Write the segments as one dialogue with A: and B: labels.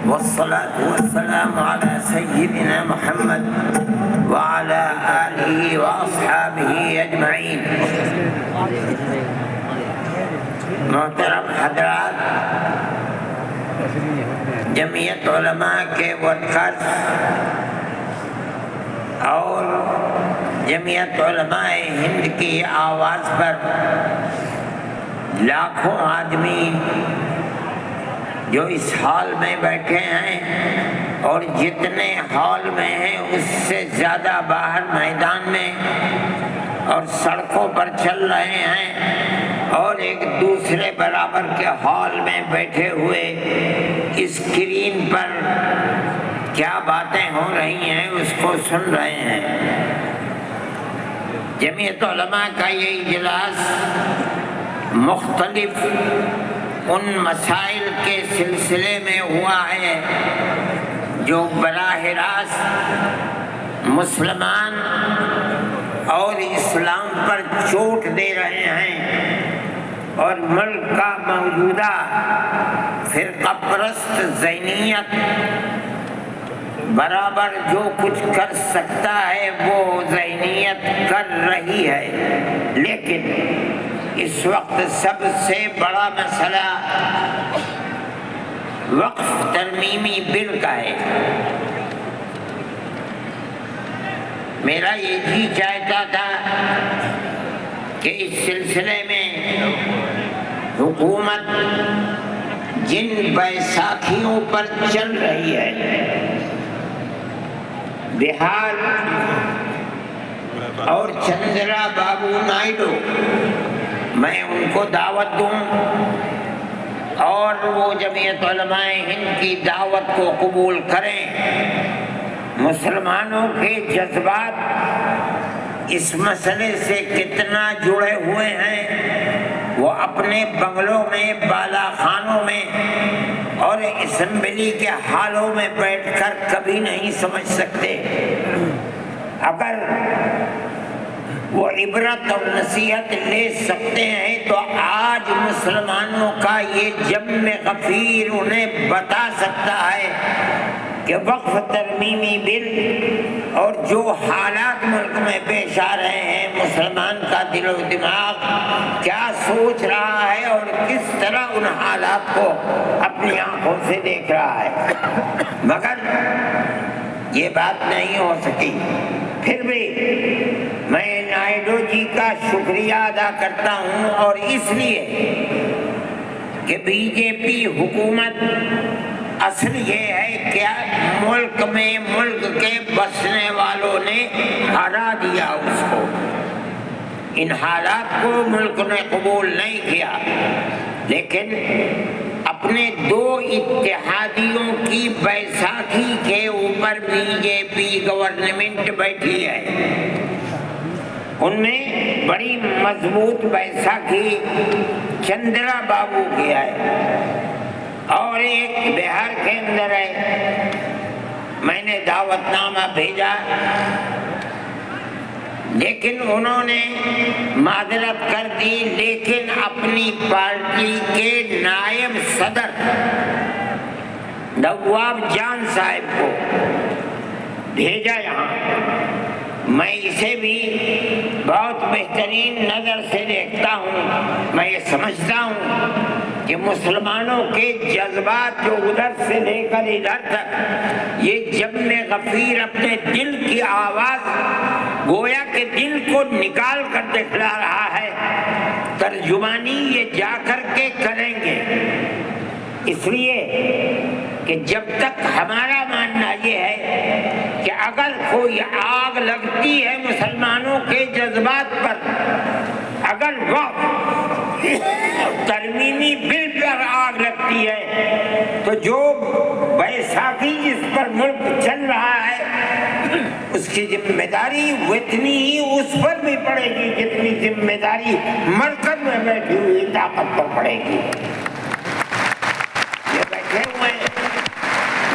A: والصلاة والسلام على سيدنا محمد وعلى آله وأصحابه أجمعين. محترم حضرات، جمعیت علماء کے ورکرز اور جمعیت علماء ہند کی آواز پر لاکھوں آدمی جو اس ہال میں بیٹھے ہیں اور جتنے ہال میں ہیں اس سے زیادہ باہر میدان میں اور سڑکوں پر چل رہے ہیں اور ایک دوسرے برابر کے ہال میں بیٹھے ہوئے اسکرین پر کیا باتیں ہو رہی ہیں اس کو سن رہے ہیں. جمعیت علماء کا یہ اجلاس مختلف ان مسائل کے سلسلے میں ہوا ہے جو براہ راست مسلمان اور اسلام پر چوٹ دے رہے ہیں اور ملک کا موجودہ فرقہ پرست ذہنیت برابر جو کچھ کر سکتا ہے وہ ذہنیت کر رہی ہے. لیکن اس وقت سب سے بڑا مسئلہ وقف ترمیمی بل کا ہے. میرا یہ جی چاہتا تھا کہ اس سلسلے میں حکومت جن بیساکھیوں پر چل رہی ہے، بہار اور چندرا بابو نائیڈو، میں ان کو دعوت دوں اور وہ جمعیت علماء ہند کی دعوت کو قبول کریں. مسلمانوں کے جذبات اس مسئلے سے کتنا جڑے ہوئے ہیں وہ اپنے بنگلوں میں، بالا خانوں میں اور اسمبلی کے ہالوں میں بیٹھ کر کبھی نہیں سمجھ سکتے. اگر وہ عبرت اور نصیحت لے سکتے ہیں تو آج مسلمانوں کا یہ جم غفیر انہیں بتا سکتا ہے کہ وقف ترمیمی بل اور جو حالات ملک میں پیش آ رہے ہیں، مسلمان کا دل و دماغ کیا سوچ رہا ہے اور کس طرح ان حالات کو اپنی آنکھوں سے دیکھ رہا ہے. مگر یہ بات نہیں ہو سکی. پھر بھی میں نائیڈو جی کا شکریہ ادا کرتا ہوں، اور اس لیے کہ بی جے پی حکومت اصل یہ ہے کہ ملک میں ملک کے بسنے والوں نے ہرا دیا اس کو. ان حالات کو ملک نے قبول نہیں کیا، لیکن اپنے دو اتحادیوں کی بیساکھی کے اوپر بی جے پی گورنمنٹ بیٹھی ہے. ان میں بڑی مضبوط بیساکھی چندرا بابو کی ہے اور ایک بہار کے اندر ہے. میں نے دعوت نامہ بھیجا، لیکن انہوں نے معذرت کر دی، لیکن اپنی پارٹی کے نائب صدر نواب جان صاحب کو بھیجا یہاں. میں اسے بھی بہت بہترین نظر سے دیکھتا ہوں. میں یہ سمجھتا ہوں کہ مسلمانوں کے جذبات جو ادھر سے لے کر ادھر تک، یہ جم غفیر اپنے دل کی آواز گویا کہ دل کو نکال کر دکھلا رہا ہے. ترجمانی یہ جا کر کے کریں گے، اس لیے کہ جب تک ہمارا ماننا یہ ہے کہ اگر کوئی آگ لگتی ہے مسلمانوں کے جذبات پر، اگر وہ ترمیمی بل پر آگ لگتی ہے، تو جو بیساکھی جس پر ملک چل رہا ہے اس کی ذمہ داری اتنی ہی اس پر بھی پڑے گی جتنی ذمہ داری مرکز میں بیٹھی ہوئی طاقت پر پڑے گی. یہ بیٹھے ہوئے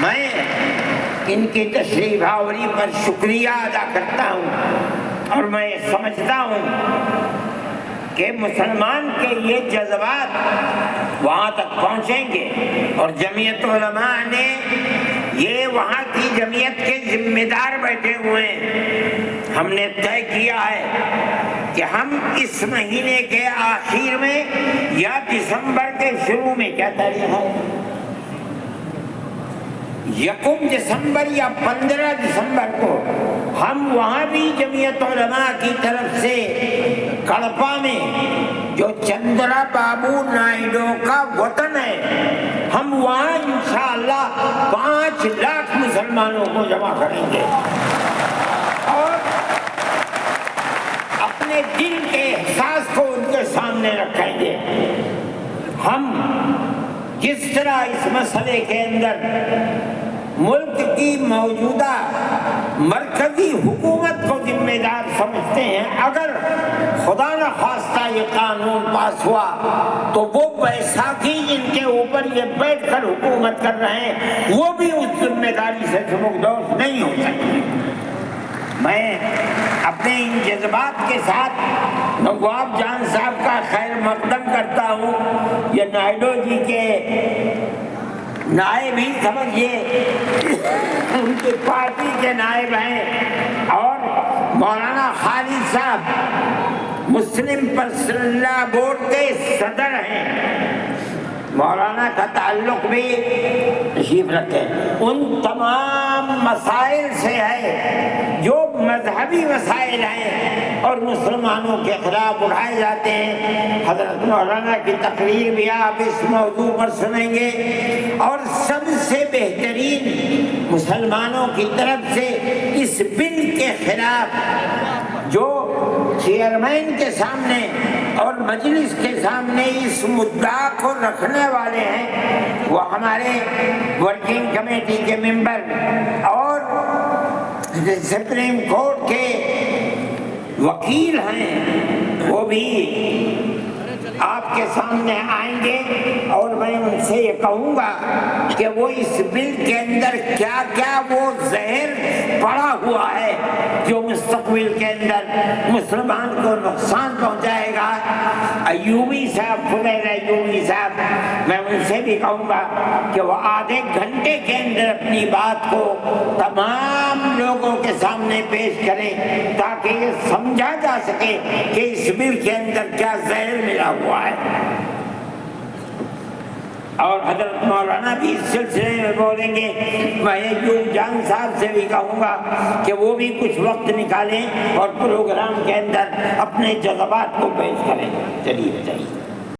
A: میں ان کی تشریف آوری پر شکریہ ادا کرتا ہوں، اور میں سمجھتا ہوں کہ مسلمان کے یہ جذبات وہاں تک پہنچیں گے، اور جمعیت علماء نے یہ وہاں کی جمعیت کے ذمہ دار بیٹھے ہوئے ہیں، ہم نے طے کیا ہے کہ ہم اس مہینے کے آخر میں یا دسمبر کے شروع میں، کیا تاریخ ہے، 1 دسمبر یا 15 دسمبر کو ہم وہاں بھی جمعیت علماء کی طرف سے کڑپا میں جو چندرا بابو نائیڈو کا وطن ہے، ہم وہاں انشاءاللہ 5 لاکھ مسلمانوں کو جمع کریں گے اور اپنے دل کے احساس کو ان کے سامنے رکھیں گے۔ ہم جس طرح اس مسئلے کے اندر ملک کی موجودہ مرکزی حکومت کو ذمہ دار سمجھتے ہیں، اگر خدا نہ خواستہ یہ قانون پاس ہوا تو وہ بیساکھی جن کے اوپر یہ بیٹھ کر حکومت کر رہے ہیں وہ بھی اس ذمہ داری سے سبکدوش نہیں ہو سکتے۔ میں اپنے ان جذبات کے ساتھ نواب جان صاحب کا خیر مقدم کرتا ہوں۔ یہ نائیڈو جی کے نائب ہی سمجھیے، ان کی پارٹی کے نائب ہیں، اور مولانا خالد صاحب مسلم پرسنل لا بورڈ کے صدر ہیں، مولانا کا تعلق بھی تشریف رکھے، ان تمام مسائل سے ہے جو مذہبی مسائل ہیں اور مسلمانوں کے خلاف اٹھائے جاتے ہیں۔ حضرت مولانا کی تقریر بھی آپ اس موضوع پر سنیں گے، اور سب سے بہترین مسلمانوں کی طرف سے اس بل کے خلاف جو چیئرمین کے سامنے اور مجلس کے سامنے اس مدعا کو رکھنے والے ہیں وہ ہمارے ورکنگ کمیٹی کے ممبر اور سپریم کورٹ کے وکیل ہیں، وہ بھی آپ کے سامنے آئیں گے، اور میں ان سے یہ کہوں گا کہ وہ اس بل کے اندر کیا کیا وہ زہر پڑا ہوا ہے جو مستقبل کے اندر مسلمان کو نقصان پہنچائے گا۔ ایوبی صاحب، فضیل ایوبی صاحب، میں ان سے بھی کہوں گا کہ وہ آدھے گھنٹے کے اندر اپنی بات کو تمام لوگوں کے سامنے پیش کریں تاکہ یہ سمجھا جا سکے کہ اس بل کے اندر کیا زہر ملا ہوا ہے۔ اور حضرت مولانا بھی اس سلسلے میں بولیں گے۔ میں ایوب جان صاحب سے بھی کہوں گا کہ وہ بھی کچھ وقت نکالیں اور پروگرام کے اندر اپنے جذبات کو پیش کریں۔ چلیے بتائیے۔